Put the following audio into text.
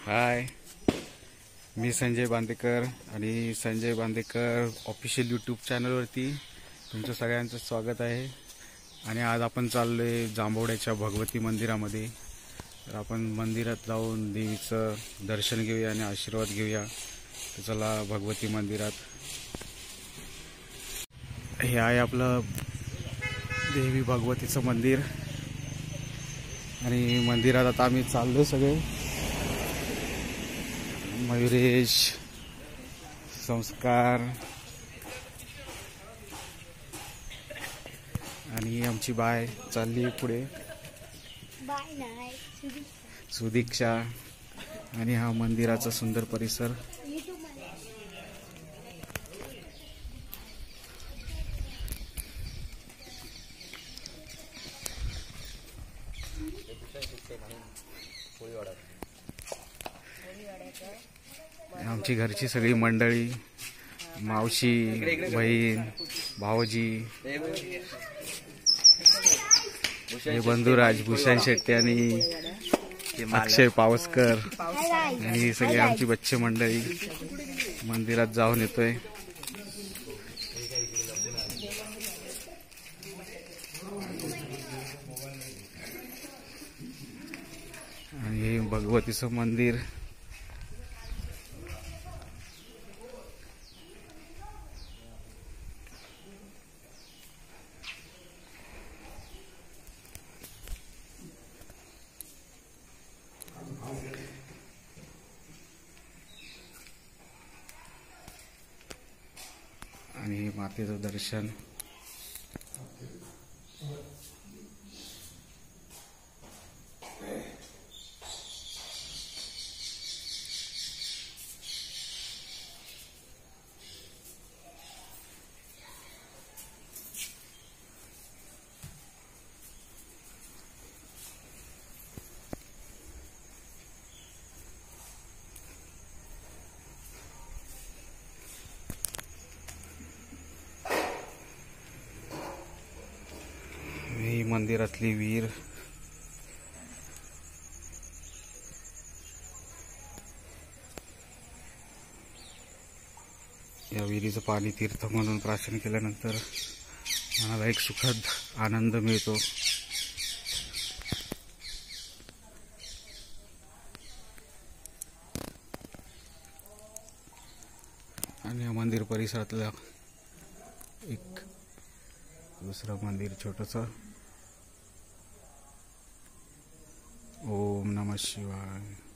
हाय, मी संजय बांदेकर आणि Sanjay Bandekar official YouTube चॅनलवरती तुमचं सगळ्यांचं स्वागत आहे। आणि आज आपण चाललोय जांभवड्याच्या भगवती मंदिरामध्ये। तर आपण मंदिरात जाऊन देवीचं दर्शन घेऊया आणि आशीर्वाद घेऊया। तर चला भगवती मंदिरात। हे आहे आपलं देवी भगवतीचं मंदिर आणि मंदिरात आता आम्ही चाललो सगळे। मयुरेश, संस्कार आणि आमची बाय चालली पुढे, सुदीक्षा। आणि हा मंदिराचा सुंदर परिसर। आमची घरची सगळी मंडळी, मावशी, बहीण, भाऊजी, हे बंधुराज, भूषण शेट्टी आणि अक्षय पावसकर आणि सगळे आमची बच्चे मंडळी मंदिरात जाऊन येतोय। आणि हे भगवतीचं मंदिर। आणि मातेचं दर्शन। ही मंदिरातली विहीर। या विहिरीचं पाणी तीर्थ म्हणून प्राशन केल्यानंतर मनाला एक सुखद आनंद मिळतो। आणि या मंदिर परिसरातलं एक दुसरं मंदिर छोटंसं। ओम नमः शिवाय।